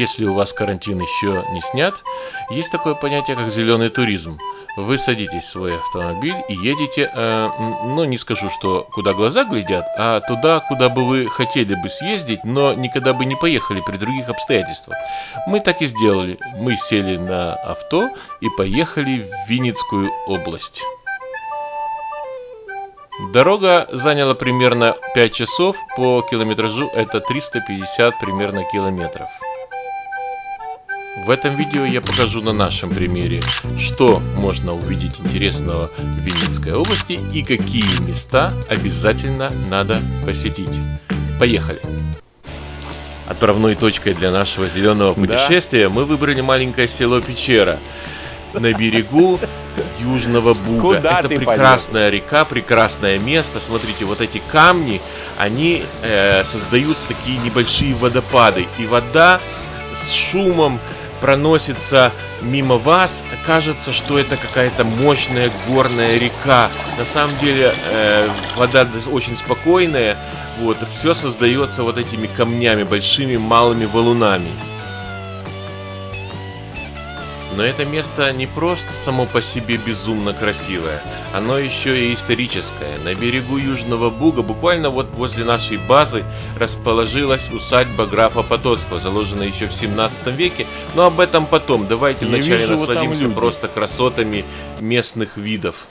Если у вас карантин еще не снят, есть такое понятие, как зеленый туризм. Вы садитесь в свой автомобиль и едете, не скажу, что куда глаза глядят, а туда, куда бы вы хотели бы съездить, но никогда бы не поехали при других обстоятельствах. Мы так и сделали. Мы сели на авто и поехали в Винницкую область. Дорога заняла примерно 5 часов, по километражу это 350 примерно километров. В этом видео я покажу на нашем примере, что можно увидеть интересного в Винницкой области и какие места обязательно надо посетить. Поехали! Отправной точкой для нашего зеленого путешествия мы выбрали маленькое село Печера на берегу Южного Буга. Это прекрасная река, прекрасное место. Смотрите, вот эти камни, они создают такие небольшие водопады. И вода с шумом проносится мимо вас. Кажется, что это какая-то мощная горная река. На самом деле вода очень спокойная. Вот, все создается вот этими камнями, большими малыми валунами. Но это место не просто само по себе безумно красивое, оно еще и историческое. На берегу Южного Буга, буквально вот возле нашей базы, расположилась усадьба графа Потоцкого, заложенная еще в 17 веке, но об этом потом. Давайте вначале насладимся просто красотами местных видов.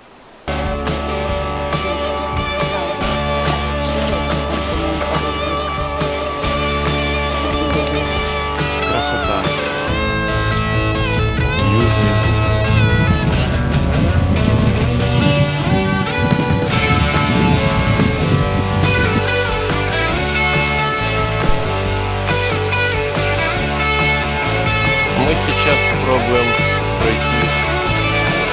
Мы сейчас попробуем пройти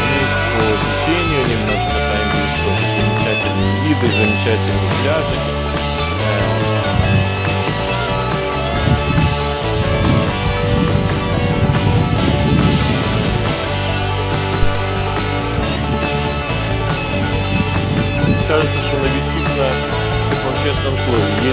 вниз по течению, немножко там видеть замечательные виды, замечательные пляжи. Кажется, что она висит на таком честном слове.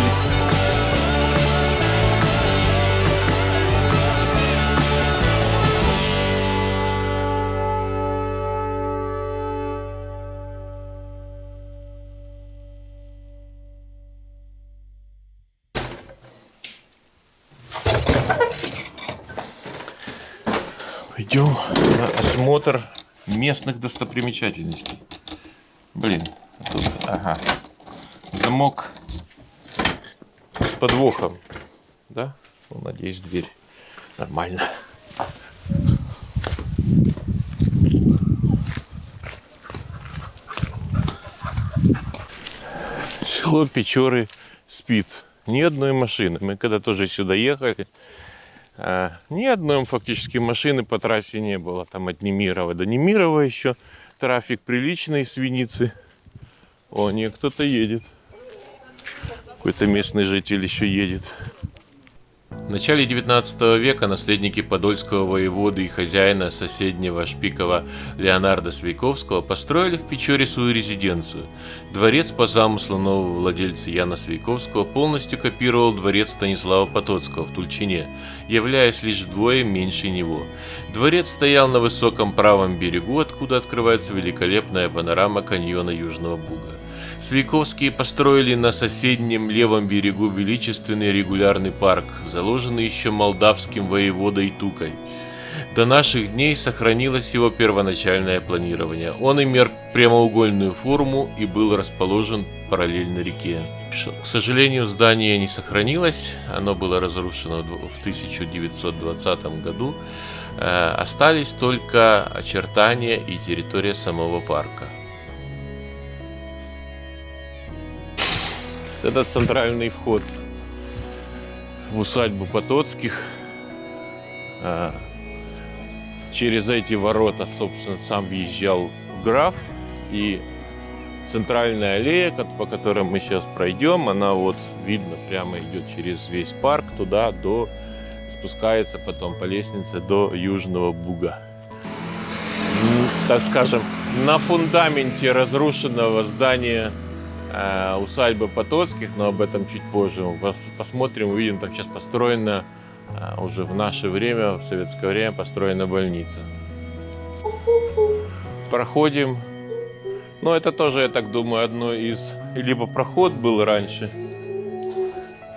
Пойдем на осмотр местных достопримечательностей. Блин, тут, замок с подвохом, да? Ну, надеюсь, дверь нормально. Село Печоры спит. Ни одной машины. Мы когда тоже сюда ехали, ни одной фактически машины по трассе не было. Там от Немирова до Немирова еще трафик приличный с Винницы. О, не, кто-то едет. Какой-то местный житель еще едет. В начале 19 века наследники подольского воеводы и хозяина соседнего Шпикова Леонарда Свейковского построили в Печоре свою резиденцию. Дворец по замыслу нового владельца Яна Свейковского полностью копировал дворец Станислава Потоцкого в Тульчине, являясь лишь вдвое меньше него. Дворец стоял на высоком правом берегу, откуда открывается великолепная панорама каньона Южного Буга. Свейковские построили на соседнем левом берегу величественный регулярный парк, заложенный еще молдавским воеводой Тукой. До наших дней сохранилось его первоначальное планирование. Он имел прямоугольную форму и был расположен параллельно реке. К сожалению, здание не сохранилось, оно было разрушено в 1920 году. Остались только очертания и территория самого парка. Это центральный вход в усадьбу Потоцких. Через эти ворота, собственно, сам въезжал граф. И центральная аллея, по которой мы сейчас пройдем, она вот видно прямо идет через весь парк туда, спускается потом по лестнице до Южного Буга. Так скажем, на фундаменте разрушенного здания усадьбы Потоцких, но об этом чуть позже. Посмотрим, увидим, там сейчас построена уже в наше время, в советское время, построена больница. Проходим. Ну, это тоже, я так думаю, одно из... Либо проход был раньше,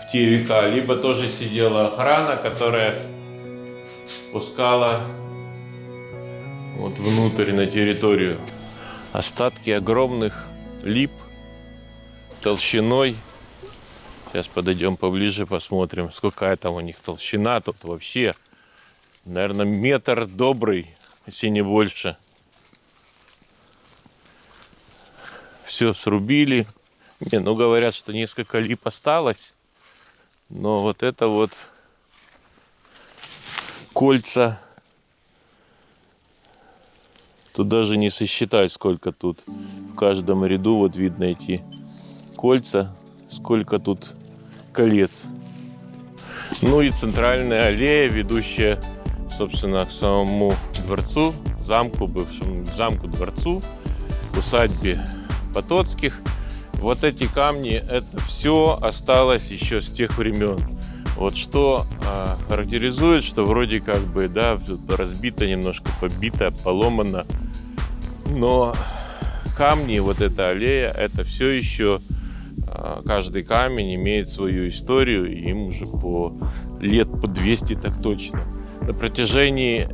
в те века, либо тоже сидела охрана, которая пускала вот внутрь на территорию. Остатки огромных лип толщиной. Сейчас подойдем поближе, посмотрим, сколько там у них толщина. Тут вообще, наверное, метр добрый, если не больше. Все срубили. Не, ну говорят, что несколько лип осталось. Но вот это вот кольца. Тут даже не сосчитать, сколько тут. В каждом ряду вот видно эти кольца. Сколько тут колец. Ну и центральная аллея, ведущая, собственно, к самому дворцу, замку, бывшему замку-дворцу, усадьбе Потоцких. Вот эти камни, это все осталось еще с тех времен. Вот что характеризует, что вроде как бы, да, разбито немножко, побито, поломано. Но камни, вот эта аллея, это все еще, каждый камень имеет свою историю, и им уже лет по 200 так точно. На протяжении,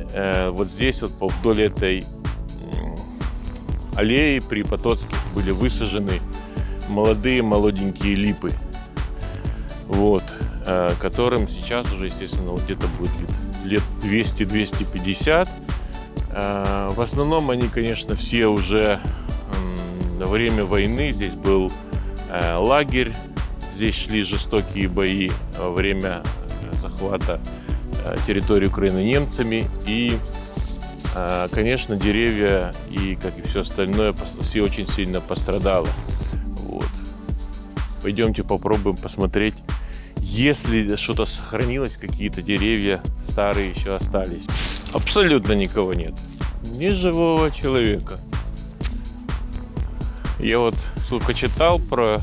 вот здесь вот вдоль этой аллеи при Потоцких были высажены молоденькие липы, вот, которым сейчас уже, естественно, вот где-то будет лет 200-250. В основном они, конечно, все уже во время войны. Здесь был лагерь, здесь шли жестокие бои во время захвата территории Украины немцами. И, конечно, деревья и, как и все остальное, все очень сильно пострадало. Вот. Пойдемте попробуем посмотреть, если что-то сохранилось, какие-то деревья старые еще остались. Абсолютно никого нет. Ни живого человека. Я вот сколько читал про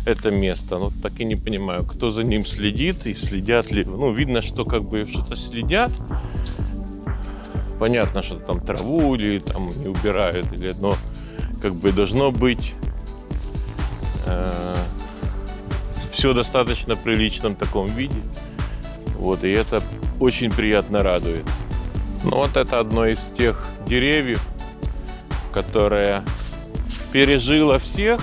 это место, но так и не понимаю, кто за ним следит и следят ли. Ну, видно, что как бы что-то следят. Понятно, что там траву или там не убирают, но как бы должно быть все достаточно приличном таком виде. Вот, и это очень приятно радует. Ну, вот это одно из тех деревьев, которое пережило всех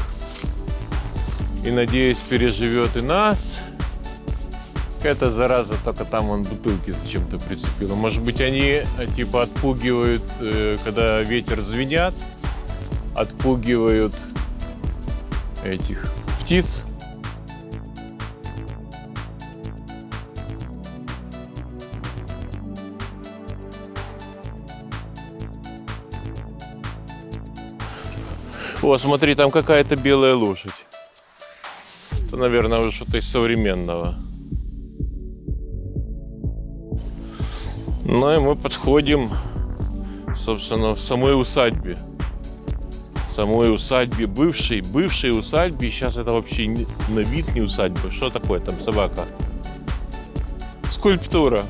и, надеюсь, переживет и нас. Эта зараза только там он бутылки зачем-то прицепила. Может быть, они типа отпугивают, когда ветер звенят, отпугивают этих птиц. О, смотри, там какая-то белая лошадь. Это, наверное, уже что-то из современного. Ну и мы подходим, собственно, в самой усадьбе. Самой усадьбе, бывшей усадьбе. Сейчас это вообще на вид не усадьба. Что такое там собака? Скульптура.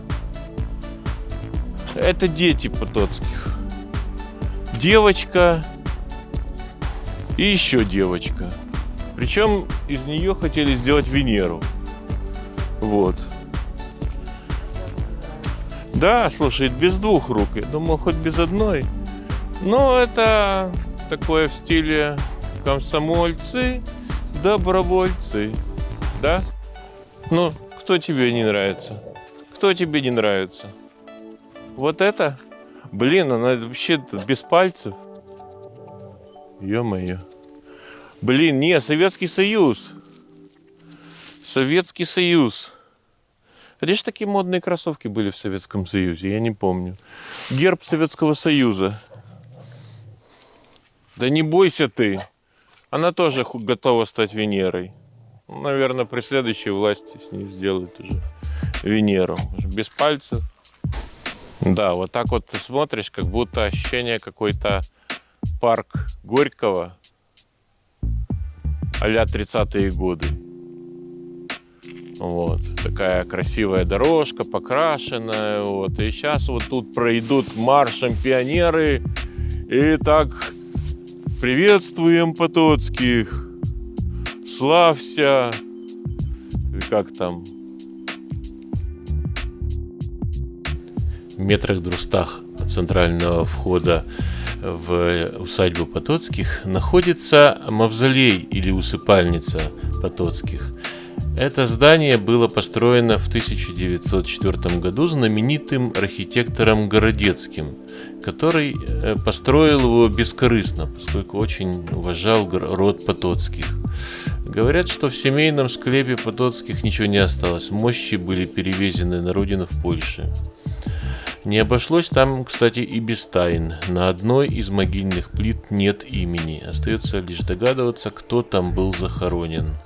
Это дети Потоцких. Девочка и еще девочка. Причем из нее хотели сделать Венеру. Вот. Да, слушай, без двух рук. Я думал, хоть без одной. Но это такое в стиле комсомольцы, добровольцы. Да? Ну, кто тебе не нравится? Кто тебе не нравится? Вот это? Блин, она вообще без пальцев. Ё-моё. Блин, не, Советский Союз. Советский Союз. Где же такие модные кроссовки были в Советском Союзе? Я не помню. Герб Советского Союза. Да не бойся ты. Она тоже готова стать Венерой. Наверное, при следующей власти с ней сделают уже Венеру. Без пальцев. Да, вот так вот ты смотришь, как будто ощущение какой-то парк Горького а-ля 30-е годы. Вот. Такая красивая дорожка, покрашенная. Вот. И сейчас вот тут пройдут маршем пионеры. И так приветствуем Потоцких. Славься. И как там? В метрах 200 от центрального входа в усадьбу Потоцких находится мавзолей или усыпальница Потоцких. Это здание было построено в 1904 году знаменитым архитектором Городецким, который построил его бескорыстно, поскольку очень уважал род Потоцких. Говорят, что в семейном склепе Потоцких ничего не осталось, мощи были перевезены на родину в Польше. Не обошлось там, кстати, и без тайн. На одной из могильных плит нет имени. Остается лишь догадываться, кто там был захоронен.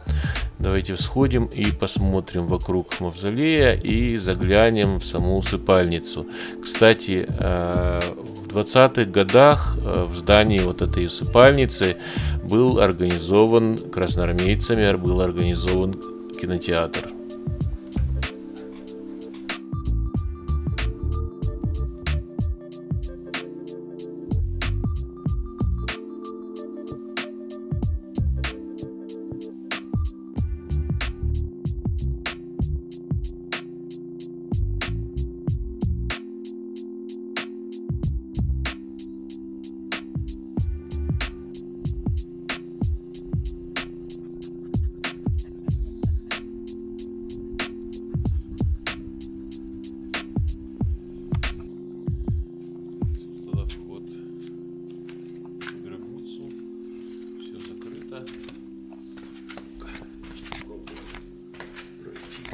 Давайте сходим и посмотрим вокруг мавзолея и заглянем в саму усыпальницу. Кстати, в 20-х годах в здании вот этой усыпальницы был организован красноармейцами, был организован кинотеатр.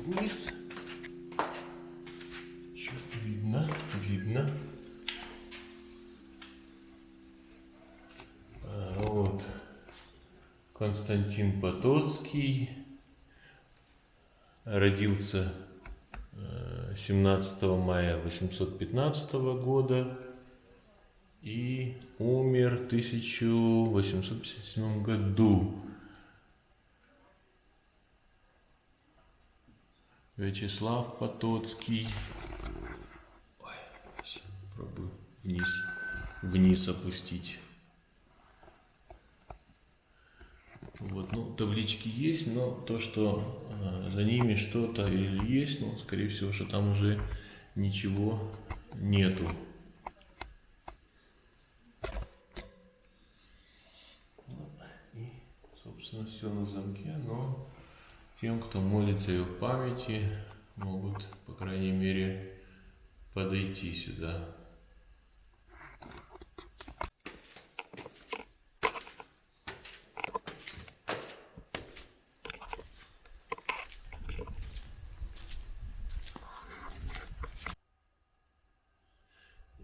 Вниз. Что-то видно. Вот. Константин Потоцкий родился 17 мая 815 года и умер в 1857 году. Вячеслав Потоцкий. Ой, попробую вниз опустить. Вот, ну, таблички есть, но то, что за ними что-то или есть, ну, скорее всего, что там уже ничего нету. И, собственно, все на замке, но тем, кто молится и в памяти, могут, по крайней мере, подойти сюда.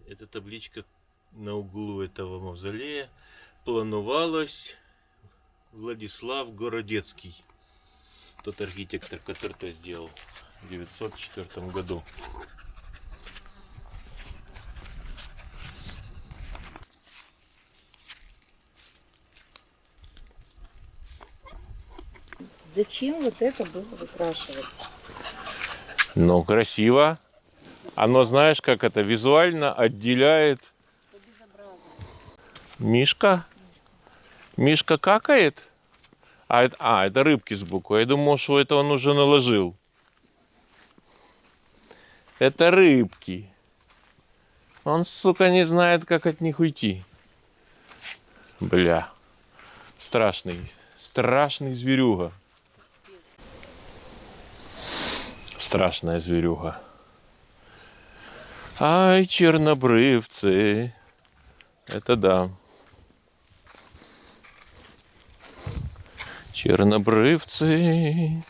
Эта табличка на углу этого мавзолея планувалась Владислав Городецкий. Тот архитектор, который это сделал в 1904 году. Зачем вот это было выкрашивать? Ну, красиво. Оно, знаешь, как это визуально отделяет. Мишка? Мишка какает? Это рыбки сбоку. Я думал, что это он уже наложил. Это рыбки. Он, сука, не знает, как от них уйти. Бля. Страшный зверюга. Страшная зверюга. Ай, чернобрывцы. Это да. Чернобрывцы.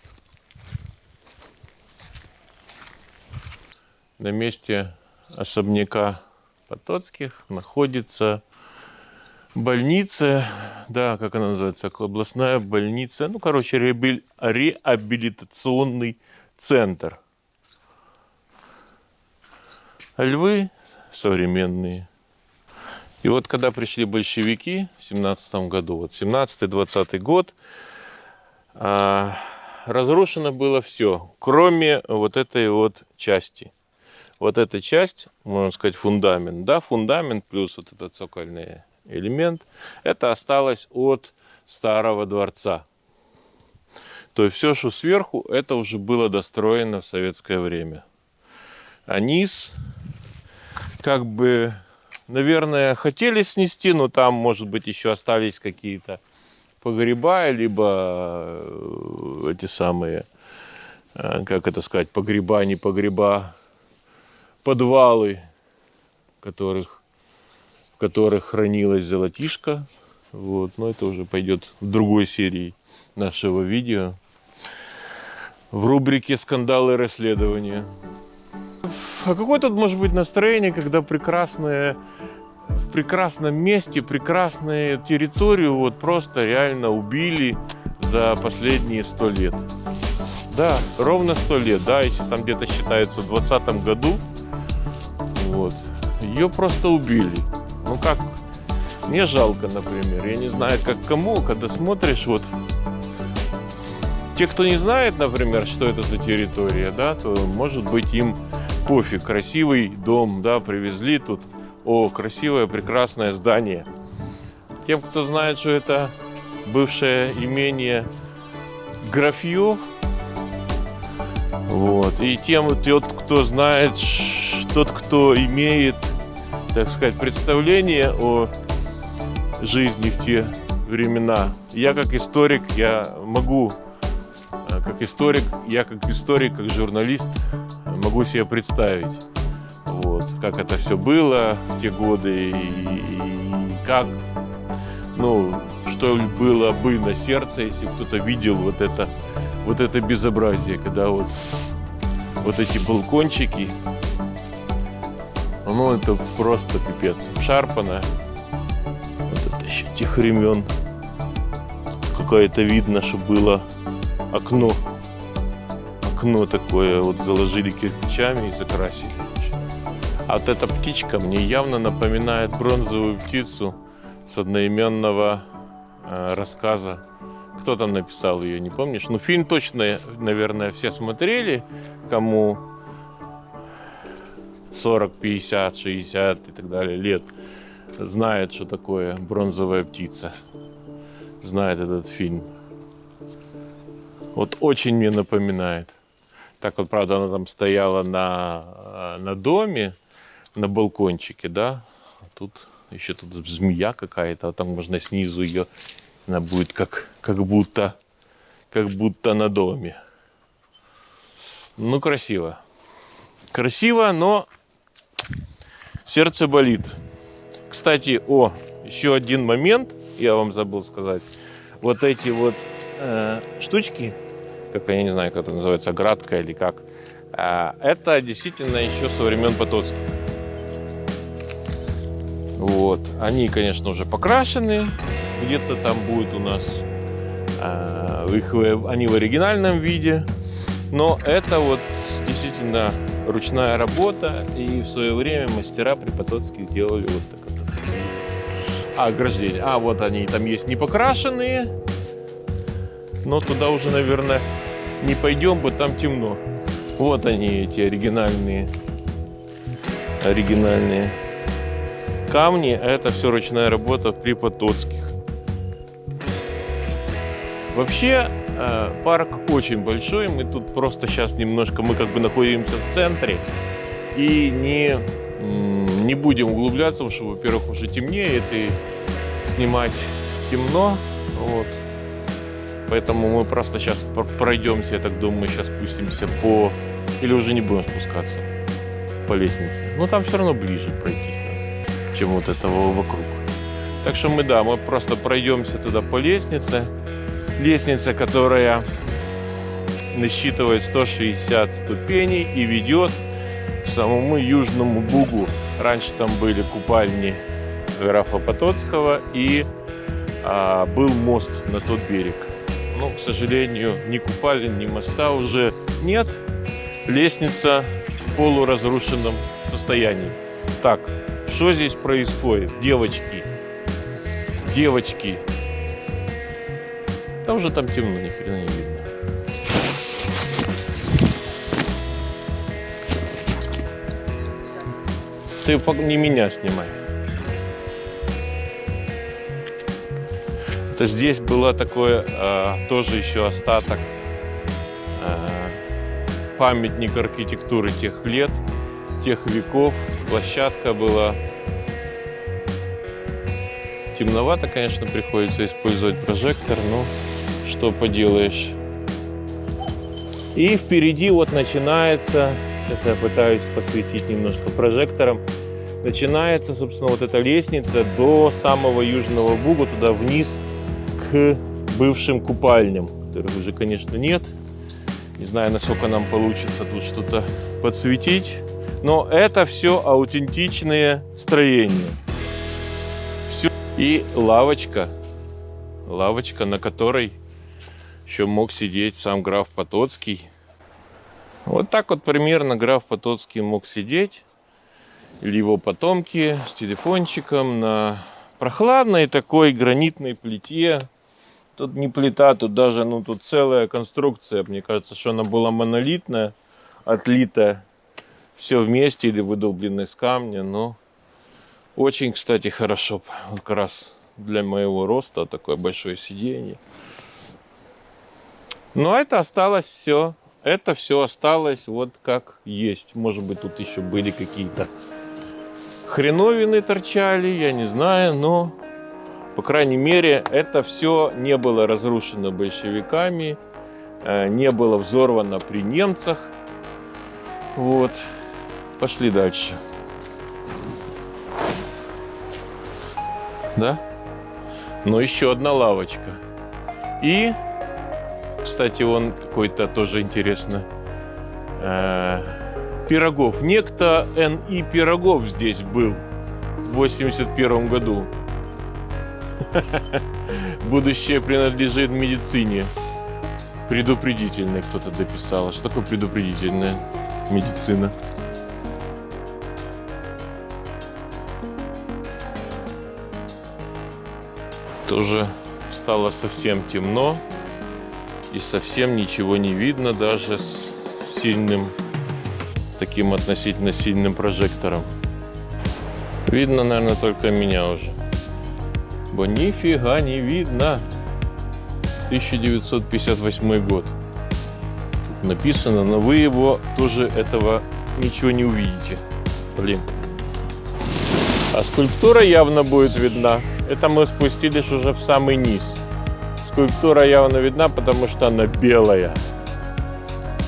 На месте особняка Потоцких находится больница, да, как она называется, областная больница, ну, короче, реабилитационный центр. Львы современные. И вот когда пришли большевики в 17 году, вот 17-20 год, разрушено было все, кроме вот этой вот части. Вот эта часть, можно сказать, фундамент, да, фундамент плюс вот этот цокольный элемент, это осталось от старого дворца. То есть все, что сверху, это уже было достроено в советское время. А низ, как бы, наверное, хотели снести, но там, может быть, еще остались какие-то погреба, либо эти самые, как это сказать, погреба, не погреба, подвалы, в которых хранилась золотишко. Вот. Но это уже пойдет в другой серии нашего видео. В рубрике «Скандалы и расследования». А какое тут может быть настроение, когда в прекрасном месте, прекрасную территорию вот просто реально убили за последние 100 лет? Да, ровно 100 лет, да, если там где-то считается в 2020 году, вот, ее просто убили. Ну как, мне жалко, например, я не знаю, как кому, когда смотришь, вот, те, кто не знает, например, что это за территория, да, то, может быть, им пофиг, красивый дом, да, привезли тут, о, красивое, прекрасное здание. Тем, кто знает, что это бывшее имение графьев, вот, и тот, кто знает, тот, кто имеет, так сказать, представление о жизни в те времена. Я как историк, как журналист могу себе представить, вот, как это все было в те годы и как, ну, что было бы на сердце, если кто-то видел вот это безобразие, когда вот эти балкончики, ну, это просто пипец. Шарпано. Вот это еще тех времен. Какое-то видно, что было окно. Окно такое вот заложили кирпичами и закрасили. А вот эта птичка мне явно напоминает бронзовую птицу с одноименного рассказа. Кто там написал ее, не помнишь? Ну, фильм точно, наверное, все смотрели, кому 40, 50, 60 и так далее лет, знают, что такое бронзовая птица. Знает этот фильм. Вот очень мне напоминает. Так вот, правда, она там стояла на доме, на балкончике, да. А тут еще тут змея какая-то, а там можно снизу ее, она будет как будто на доме. Ну, красиво. Красиво, но сердце болит. Кстати, еще один момент, я вам забыл сказать. Вот эти вот штучки, как я не знаю, как это называется, оградка или как, это действительно еще со времен Потоцких. Вот. Они, конечно, уже покрашены. Где-то там будет у нас они в оригинальном виде. Но это вот действительно ручная работа. И в свое время мастера при Потоцких делали вот так вот. Ограждение. Вот они там есть не покрашенные. Но туда уже, наверное, не пойдем, бо там темно. Вот они, эти оригинальные камни. Это все ручная работа при Потоцких. Вообще парк очень большой. Мы тут просто сейчас немножко, мы как бы находимся в центре. И не будем углубляться, потому что, во-первых, уже темнеет и снимать темно. Вот. Поэтому мы просто сейчас пройдемся, я так думаю, мы сейчас спустимся или уже не будем спускаться по лестнице. Но там все равно ближе пройти, чем вот этого вокруг. Так что мы просто пройдемся туда по лестнице. Лестница, которая насчитывает 160 ступеней и ведет к самому Южному Бугу. Раньше там были купальни графа Потоцкого и был мост на тот берег. Но, к сожалению, ни купалин, ни моста уже нет. Лестница в полуразрушенном состоянии. Так, что здесь происходит? Девочки. Да уже там темно, ни хрена не видно. Ты не меня снимай. Это здесь было такое, тоже еще остаток, памятник архитектуры тех лет, тех веков. Площадка была. Темновато, конечно, приходится использовать прожектор, но что поделаешь. И впереди вот начинается, сейчас я пытаюсь посветить немножко прожектором, начинается, собственно, вот эта лестница до самого Южного Буга, туда вниз, к бывшим купальням, которых уже, конечно, нет. Не знаю, насколько нам получится тут что-то подсветить, но это все аутентичные строения. Все. И лавочка, на которой еще мог сидеть сам граф Потоцкий. Вот так вот примерно граф Потоцкий мог сидеть, или его потомки, с телефончиком на прохладной такой гранитной плите. Тут не плита, тут даже, тут целая конструкция. Мне кажется, что она была монолитная, отлитая, все вместе или выдолбленная из камня. Но очень, кстати, хорошо. Вот как раз для моего роста такое большое сиденье. Но это осталось все. Это все осталось вот как есть. Может быть, тут еще были какие-то хреновины торчали, я не знаю, но, по крайней мере, это все не было разрушено большевиками, не было взорвано при немцах. Вот. Пошли дальше. Да? Но еще одна лавочка. И, кстати, он какой-то тоже интересно. Пирогов. Некто Н.И. Пирогов здесь был в 81 году. Будущее принадлежит медицине. Предупредительное кто-то дописал. Что такое предупредительная медицина? Тоже стало совсем темно. И совсем ничего не видно, даже с сильным, таким относительно сильным прожектором. Видно, наверное, только меня уже. Бо нифига не видно. 1958 год. Тут написано, но вы его тоже этого ничего не увидите. Блин. А скульптура явно будет видна. Это мы спустились уже в самый низ. Скульптура явно видна, потому что она белая.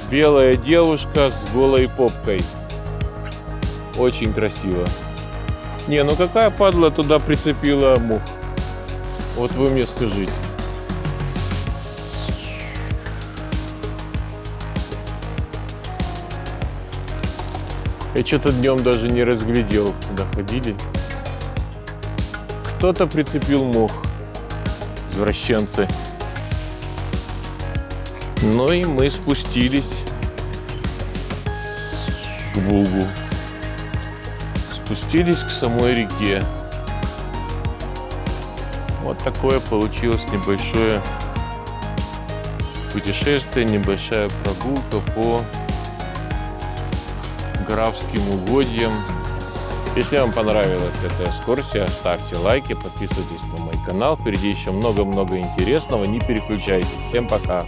Белая девушка с голой попкой. Очень красиво. Не, ну какая падла туда прицепила мух? Вот вы мне скажите. Я что-то днем даже не разглядел, куда ходили. Кто-то прицепил мух. Извращенцы. Ну и мы спустились к Бугу. Спустились к самой реке. Вот такое получилось небольшое путешествие, небольшая прогулка по графским угодьям. Если вам понравилась эта экскурсия, ставьте лайки, подписывайтесь на мой канал. Впереди еще много-много интересного. Не переключайтесь. Всем пока!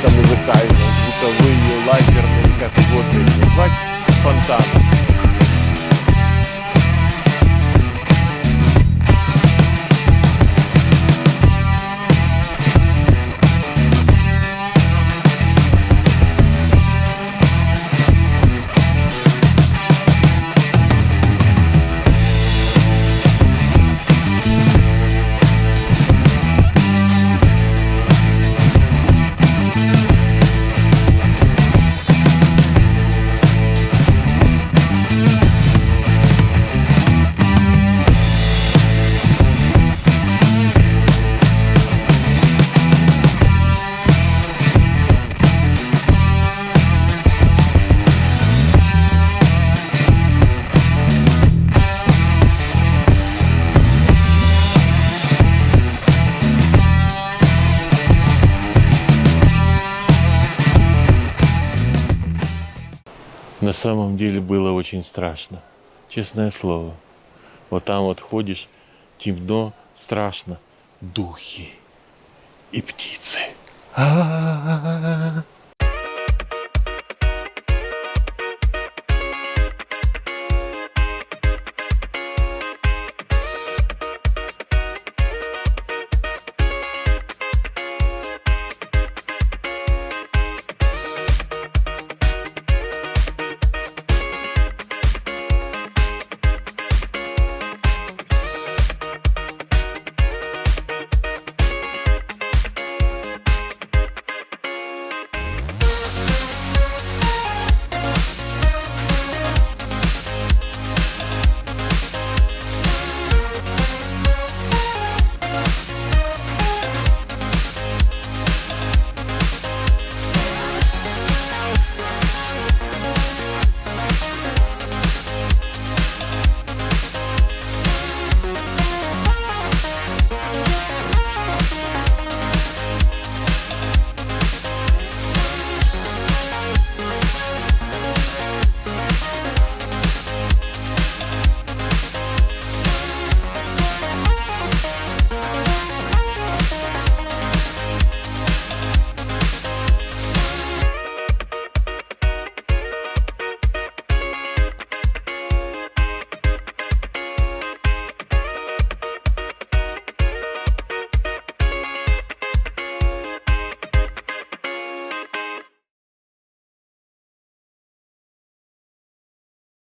Музыкальные, звуковые, лазерные, как угодно их назвать, фонтаны. На самом деле было очень страшно. Честное слово. Вот там вот ходишь, темно, страшно. Духи и птицы. А-а-а.